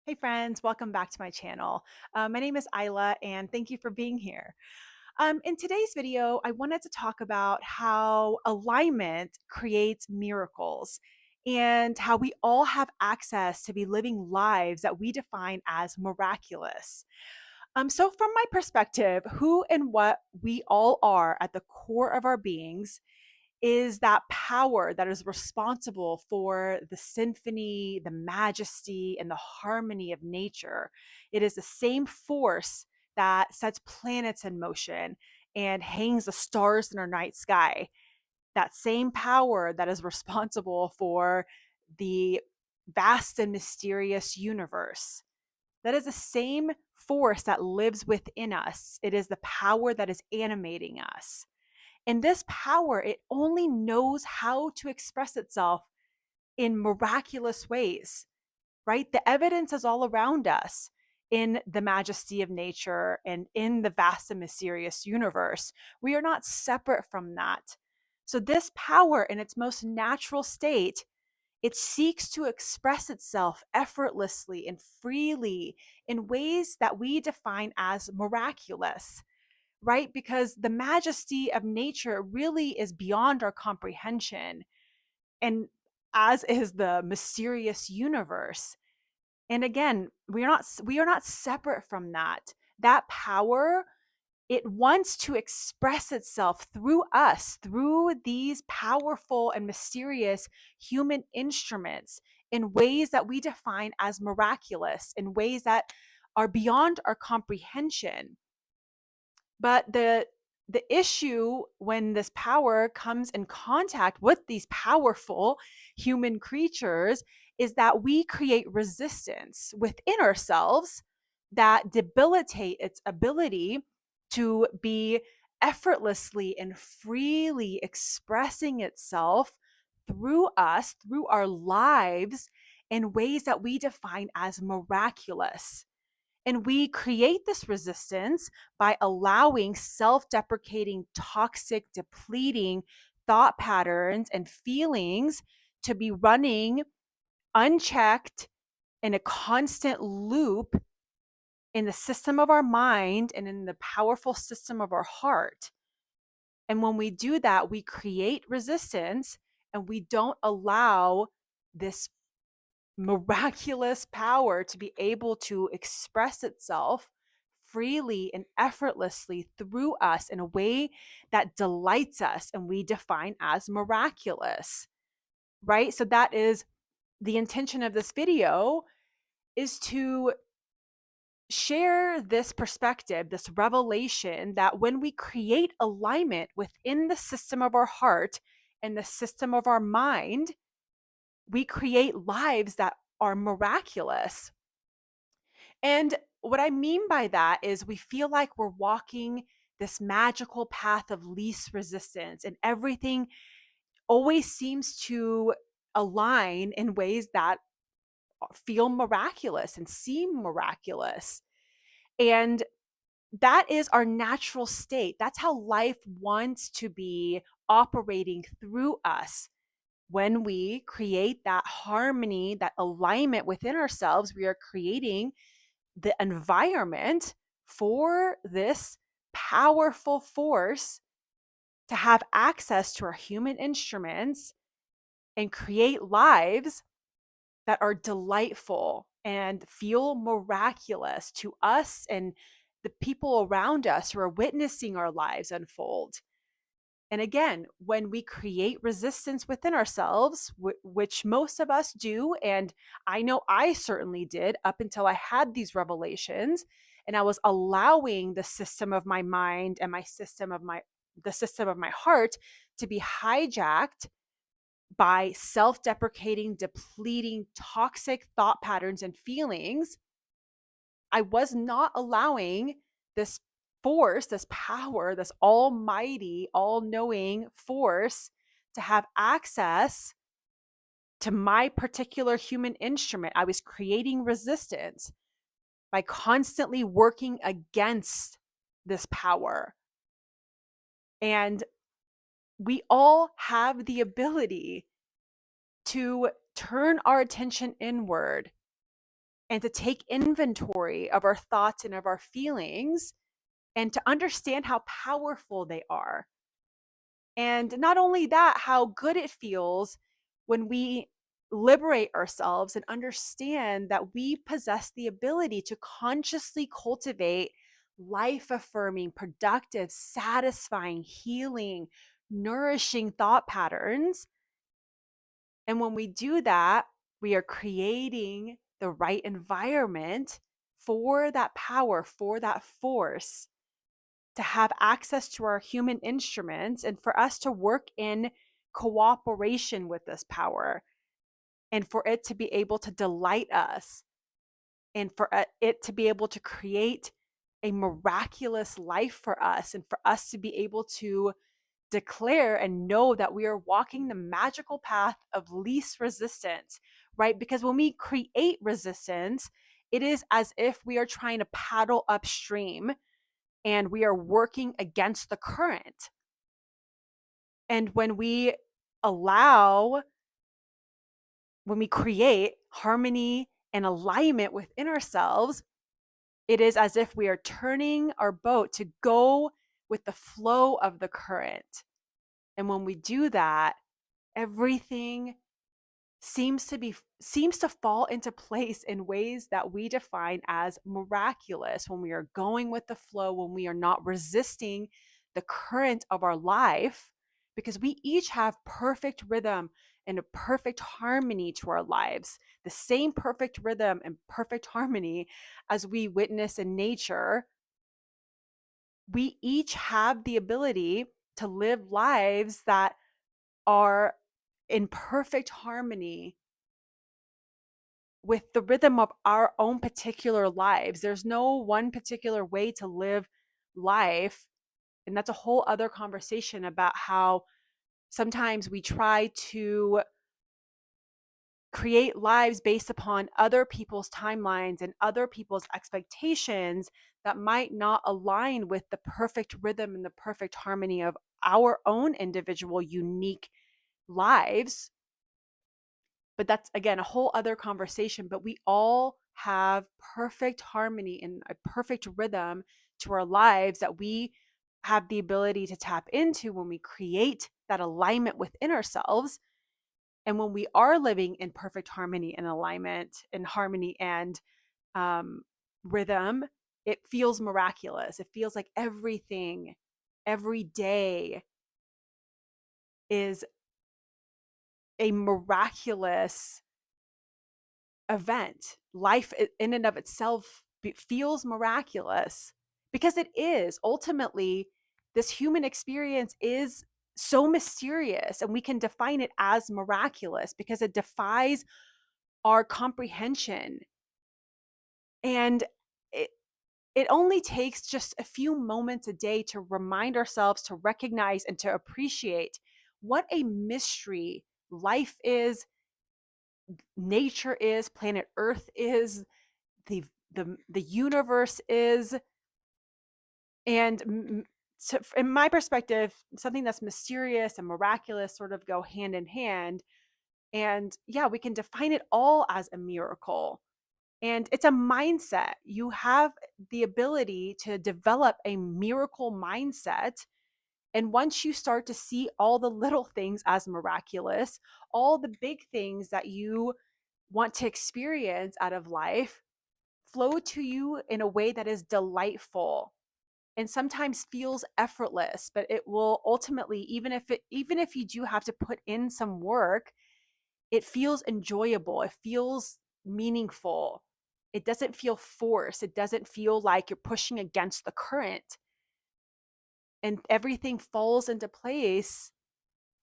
Hey friends, welcome back to my channel. My name is Isla and thank you for being here. In today's video, I wanted to talk about how alignment creates miracles and how we all have access to be living lives that we define as miraculous. So, from my perspective, who and what we all are at the core of our beings is that power that is responsible for the symphony, the majesty, and the harmony of nature. It is the same force that sets planets in motion and hangs the stars in our night sky. That same power that is responsible for the vast and mysterious universe. That is the same force that lives within us. It is the power that is animating us. And this power, it only knows how to express itself in miraculous ways, right? The evidence is all around us in the majesty of nature and in the vast and mysterious universe. We are not separate from that. So, this power in its most natural state, it seeks to express itself effortlessly and freely in ways that we define as miraculous, right? Because the majesty of nature really is beyond our comprehension, and as is the mysterious universe. And again, we are not separate from that. That power, it wants to express itself through us, through these powerful and mysterious human instruments in ways that we define as miraculous, in ways that are beyond our comprehension. But the issue when this power comes in contact with these powerful human creatures is that we create resistance within ourselves that debilitate its ability to be effortlessly and freely expressing itself through us, through our lives, in ways that we define as miraculous. And we create this resistance by allowing self deprecating, toxic, depleting thought patterns and feelings to be running unchecked in a constant loop in the system of our mind and in the powerful system of our heart. And when we do that, we create resistance and we don't allow this miraculous power to be able to express itself freely and effortlessly through us in a way that delights us and we define as miraculous, right? So that is the intention of this video, is to share this perspective, this revelation that when we create alignment within the system of our heart and the system of our mind, we create lives that are miraculous. And what I mean by that is we feel like we're walking this magical path of least resistance, and everything always seems to align in ways that feel miraculous and seem miraculous. And that is our natural state. That's how life wants to be operating through us. When we create that harmony, that alignment within ourselves, we are creating the environment for this powerful force to have access to our human instruments and create lives that are delightful and feel miraculous to us and the people around us who are witnessing our lives unfold. And again, when we create resistance within ourselves, which most of us do, and I know I certainly did up until I had these revelations, and I was allowing the system of my mind and the system of my heart to be hijacked by self-deprecating, depleting, toxic thought patterns and feelings. I was not allowing this force, this power, this almighty, all knowing force to have access to my particular human instrument. I was creating resistance by constantly working against this power. And we all have the ability to turn our attention inward and to take inventory of our thoughts and of our feelings and to understand how powerful they are. And not only that, how good it feels when we liberate ourselves and understand that we possess the ability to consciously cultivate life affirming, productive, satisfying, healing, nourishing thought patterns. And when we do that, we are creating the right environment for that power, for that force to have access to our human instruments and for us to work in cooperation with this power and for it to be able to delight us and for it to be able to create a miraculous life for us and for us to be able to declare and know that we are walking the magical path of least resistance, right? Because when we create resistance, it is as if we are trying to paddle upstream and we are working against the current. And allow, when we create harmony and alignment within ourselves, it is as if we are turning our boat to go with the flow of the current. And when we do that, everything seems to fall into place in ways that we define as miraculous, when we are going with the flow, when we are not resisting the current of our life, because we each have perfect rhythm and a perfect harmony to our lives, the same perfect rhythm and perfect harmony as we witness in nature. We each have the ability to live lives that are in perfect harmony with the rhythm of our own particular lives. There's no one particular way to live life. And that's a whole other conversation about how sometimes we try to create lives based upon other people's timelines and other people's expectations that might not align with the perfect rhythm and the perfect harmony of our own individual unique lives. But that's, again, a whole other conversation. But we all have perfect harmony and a perfect rhythm to our lives that we have the ability to tap into when we create that alignment within ourselves. And when we are living in perfect harmony and alignment and harmony and rhythm, it feels miraculous. It feels like everything, every day is a miraculous event. Life in and of itself feels miraculous because it is. Ultimately, this human experience is so mysterious, and we can define it as miraculous because it defies our comprehension. And it, it only takes just a few moments a day to remind ourselves to recognize and to appreciate what a mystery life is, nature is, planet Earth is, the universe is. And so in my perspective, something that's mysterious and miraculous sort of go hand in hand. And yeah, we can define it all as a miracle. And it's a mindset. You have the ability to develop a miracle mindset. And once you start to see all the little things as miraculous, all the big things that you want to experience out of life flow to you in a way that is delightful and sometimes feels effortless. But it will ultimately, even if you do have to put in some work, it feels enjoyable, it feels meaningful, it doesn't feel forced, it doesn't feel like you're pushing against the current. And everything falls into place,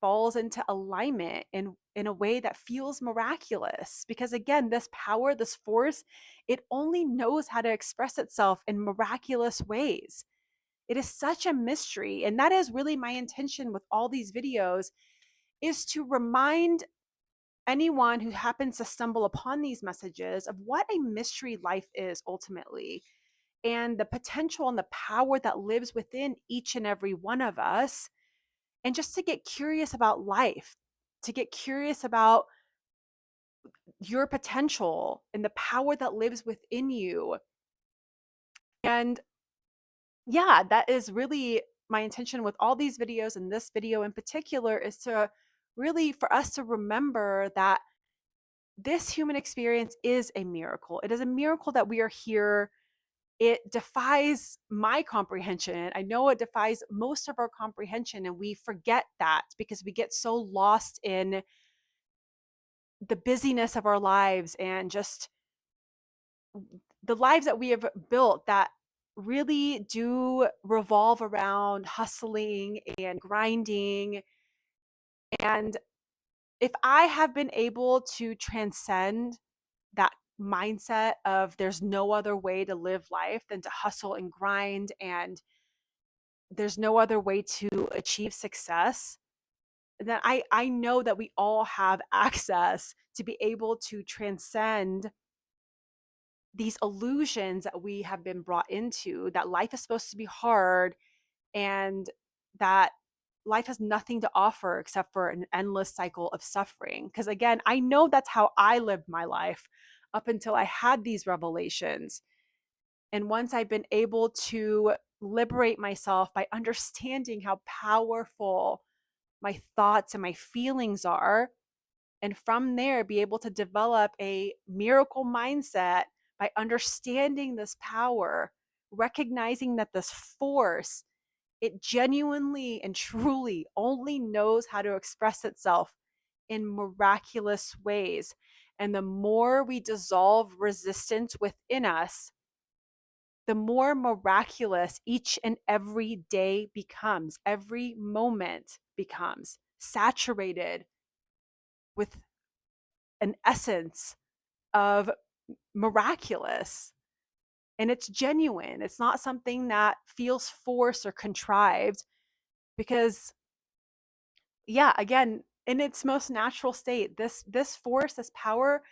falls into alignment in a way that feels miraculous, because again, this power, this force, it only knows how to express itself in miraculous ways. It is such a mystery, and that is really my intention with all these videos, is to remind anyone who happens to stumble upon these messages of what a mystery life is ultimately, and the potential and the power that lives within each and every one of us, and just to get curious about life, to get curious about your potential and the power that lives within you. And yeah, that is really my intention with all these videos, and this video in particular is to really for us to remember that this human experience is a miracle. It is a miracle that we are here. It defies my comprehension. I know it defies most of our comprehension, and we forget that because we get so lost in the busyness of our lives and just the lives that we have built that really do revolve around hustling and grinding. And if I have been able to transcend that mindset of there's no other way to live life than to hustle and grind, and there's no other way to achieve success, then I know that we all have access to be able to transcend these illusions that we have been brought into, that life is supposed to be hard and that life has nothing to offer except for an endless cycle of suffering. Because again, I know that's how I lived my life up until I had these revelations. And once I've been able to liberate myself by understanding how powerful my thoughts and my feelings are, and from there be able to develop a miracle mindset by understanding this power, recognizing that this force, it genuinely and truly only knows how to express itself in miraculous ways. And the more we dissolve resistance within us, the more miraculous each and every day becomes, every moment becomes saturated with an essence of miraculous. And it's genuine. It's not something that feels forced or contrived because, yeah, again, in its most natural state, this force, this power,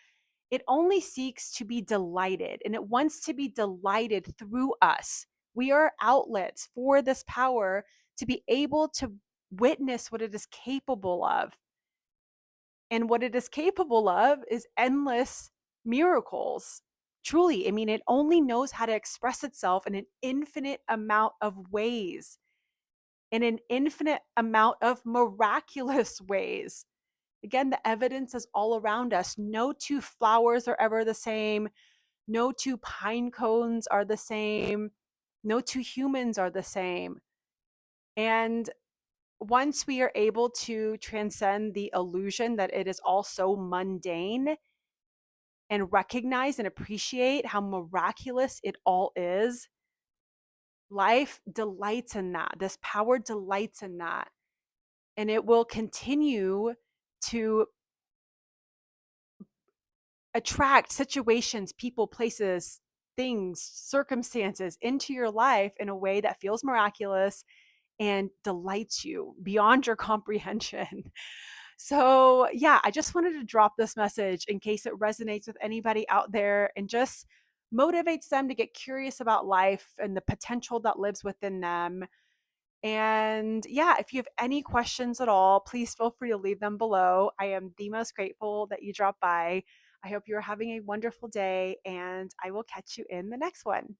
it only seeks to be delighted, and it wants to be delighted through us. We are outlets for this power to be able to witness what it is capable of. And what it is capable of is endless miracles. Truly, I mean, it only knows how to express itself in an infinite amount of ways, in an infinite amount of miraculous ways. Again, the evidence is all around us. No two flowers are ever the same. No two pine cones are the same. No two humans are the same. And once we are able to transcend the illusion that it is all so mundane and recognize and appreciate how miraculous it all is, life delights in that. This power delights in that. And it will continue to attract situations, people, places, things, circumstances into your life in a way that feels miraculous and delights you beyond your comprehension. So, yeah, I just wanted to drop this message in case it resonates with anybody out there and just motivates them to get curious about life and the potential that lives within them. And yeah, if you have any questions at all, please feel free to leave them below. I am the most grateful that you dropped by. I hope you're having a wonderful day, and I will catch you in the next one.